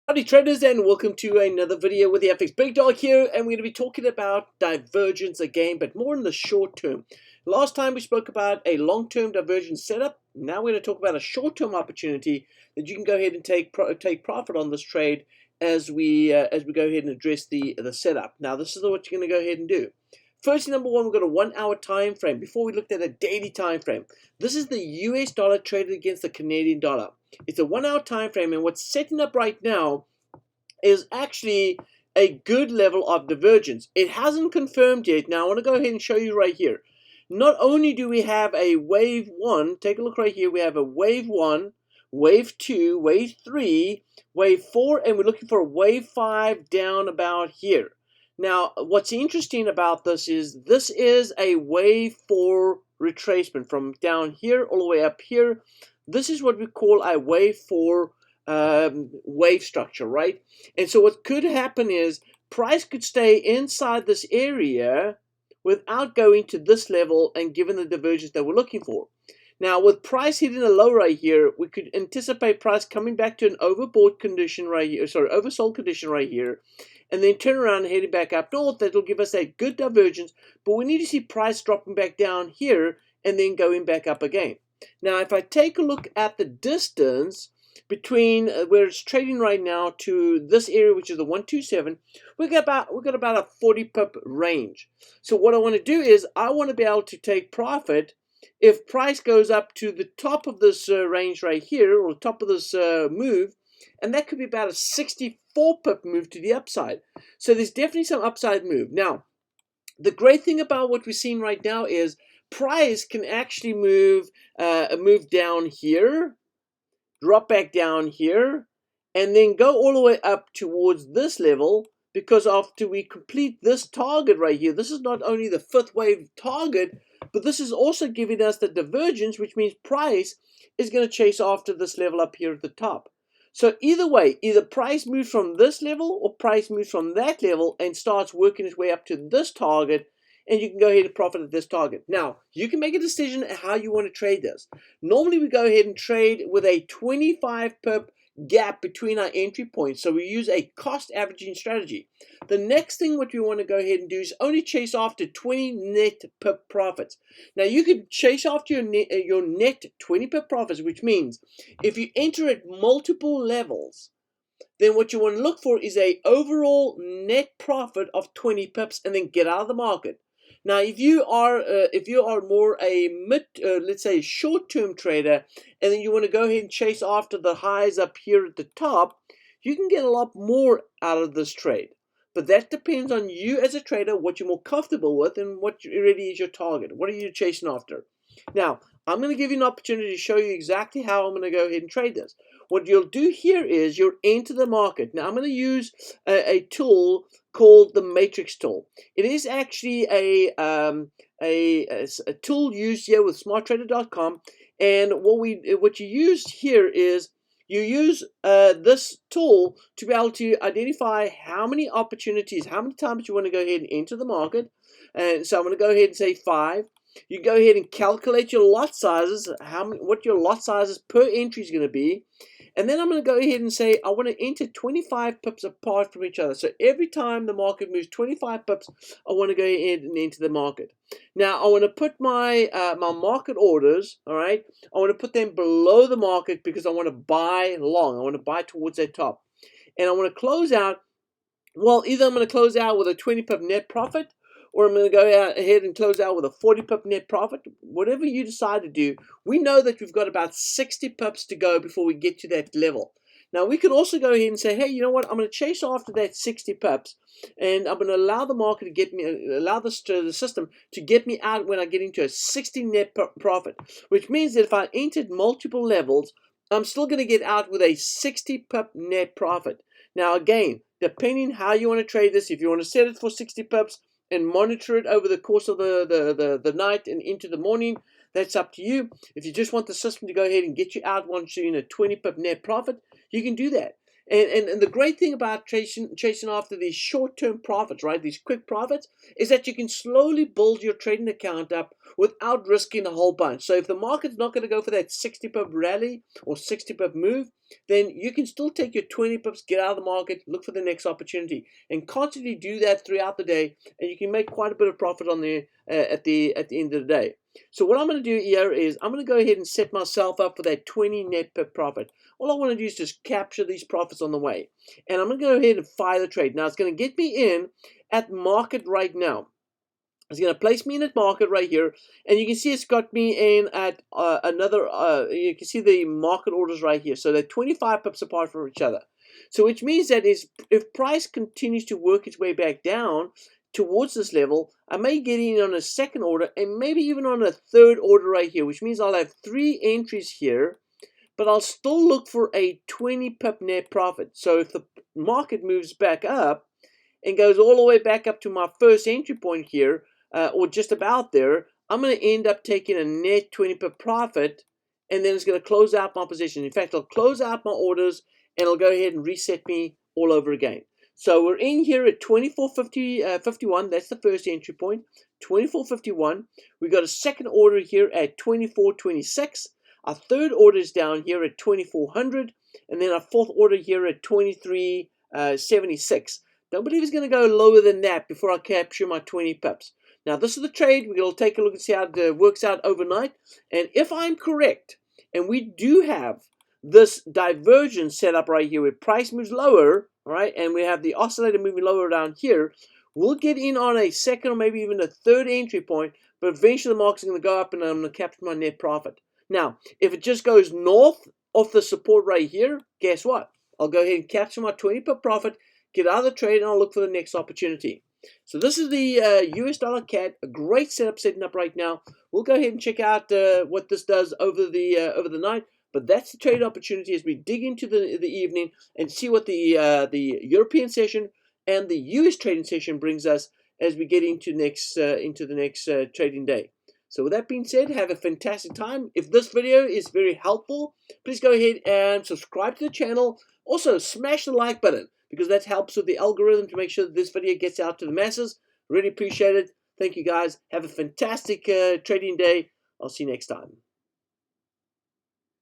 Howdy traders, and welcome to another video with the FX Big Dog here, and we're going to be talking about divergence again, but more in the short term. Last time we spoke about a long-term divergence setup. Now we're going to talk about a short-term opportunity that you can go ahead and take profit on this trade as we go ahead and address the setup. Now this is what you're going to go ahead and do. First, number one, we've got a 1 hour time frame. Before we looked at a daily time frame, this is the US dollar traded against the Canadian dollar. It's a 1 hour time frame, and what's setting up right now is actually a good level of divergence. It hasn't confirmed yet. Now I want to go ahead and show you right here. Not only do we have a wave 1, take a look right here, we have a wave 1, wave 2, wave 3, wave 4, and we're looking for a wave 5 down about here. Now, what's interesting about this is a wave 4 retracement from down here all the way up here. This is what we call a wave 4 wave structure, right? And so what could happen is price could stay inside this area without going to this level and given the divergence that we're looking for. Now, with price hitting a low right here, we could anticipate price coming back to an overbought condition right here, sorry, oversold condition right here, and then turn around and heading back up north. That'll give us a good divergence, but we need to see price dropping back down here and then going back up again. Now, if I take a look at the distance between where it's trading right now to this area, which is the 127, we got about a 40 pip range. So what I want to do is I want to be able to take profit if price goes up to the top of this range right here, or the top of this move, and that could be about a 64 pip move to the upside. So there's definitely some upside move. Now, the great thing about what we're seeing right now is price can actually move down here, drop back down here, and then go all the way up towards this level, because after we complete this target right here, this is not only the 5th wave target, but this is also giving us the divergence, which means price is going to chase after this level up here at the top. So either way, either price moves from this level or price moves from that level and starts working its way up to this target, and you can go ahead and profit at this target. Now, you can make a decision how you want to trade this. Normally, we go ahead and trade with a 25 pip gap between our entry points. So we use a cost averaging strategy. The next thing what we want to go ahead and do is only chase after 20 net pip profits. Now, you could chase after your net 20 pip profits, which means if you enter at multiple levels, then what you want to look for is a overall net profit of 20 pips and then get out of the market. Now, if you are more a let's say short-term trader, and then you want to go ahead and chase after the highs up here at the top, you can get a lot more out of this trade. But that depends on you as a trader, what you're more comfortable with, and what really is your target. What are you chasing after? Now, I'm going to give you an opportunity to show you exactly how I'm going to go ahead and trade this. What you'll do here is you'll enter the market. Now, I'm going to use a tool called the matrix tool. It is actually a tool used here with smarttrader.com, and what you use here is you use this tool to be able to identify how many opportunities, how many times you want to go ahead and enter the market. And so I'm going to go ahead and say 5. You go ahead and calculate your lot sizes, what your lot sizes per entry is going to be. And then I'm going to go ahead and say I want to enter 25 pips apart from each other. So every time the market moves 25 pips, I want to go ahead and enter the market. Now, I want to put my my market orders, all right, I want to put them below the market because I want to buy long. I want to buy towards that top. And I want to close out, well, either I'm going to close out with a 20 pip net profit, or I'm going to go ahead and close out with a 40 pip net profit. Whatever you decide to do, we know that we've got about 60 pips to go before we get to that level. Now, we could also go ahead and say, hey, you know what? I'm going to chase after that 60 pips, and I'm going to allow the market to get me, allow the system to get me out when I get into a 60 net profit, which means that if I entered multiple levels, I'm still going to get out with a 60 pip net profit. Now, again, depending how you want to trade this, if you want to set it for 60 pips, and monitor it over the course of the night and into the morning, that's up to you. If you just want the system to go ahead and get you out once you're in a 20 pip net profit, you can do that. And the great thing about chasing after these short-term profits, right, these quick profits, is that you can slowly build your trading account up without risking a whole bunch. So if the market's not going to go for that 60 pip rally or 60 pip move, then you can still take your 20 pips, get out of the market, look for the next opportunity, and constantly do that throughout the day, and you can make quite a bit of profit on there at the end of the day. So what I'm going to do here is I'm going to go ahead and set myself up for that 20 net pip profit. All I want to do is just capture these profits on the way. And I'm going to go ahead and fire the trade. Now, it's going to get me in at market right now. It's going to place me in at market right here. And you can see it's got me in at you can see the market orders right here. So they're 25 pips apart from each other. So which means that if price continues to work its way back down towards this level, I may get in on a second order and maybe even on a third order right here, which means I'll have 3 entries here. But I'll still look for a 20 pip net profit. So if the market moves back up and goes all the way back up to my first entry point here, or just about there, I'm going to end up taking a net 20 pip profit, and then it's going to close out my position. In fact, it'll close out my orders, and it'll go ahead and reset me all over again. So we're in here at 24.51. That's the first entry point, 24.51. We got a second order here at 24.26. Our third order is down here at 2400, and then our fourth order here at 23.76. Don't believe it's going to go lower than that before I capture my 20 pips. Now, this is the trade. We'll take a look and see how it works out overnight. And if I'm correct, and we do have this divergence set up right here where price moves lower, right, and we have the oscillator moving lower down here, we'll get in on a second or maybe even a third entry point, but eventually the market's going to go up and I'm going to capture my net profit. Now, if it just goes north of the support right here, guess what? I'll go ahead and capture my 20 pip profit, get out of the trade, and I'll look for the next opportunity. So this is the US dollar CAD, a great setup setting up right now. We'll go ahead and check out what this does over the night. But that's the trade opportunity as we dig into the evening and see what the European session and the US trading session brings us as we get into the next trading day. So with that being said, have a fantastic time. If this video is very helpful, please go ahead and subscribe to the channel. Also, smash the like button because that helps with the algorithm to make sure that this video gets out to the masses. Really appreciate it. Thank you guys. Have a fantastic trading day. I'll see you next time.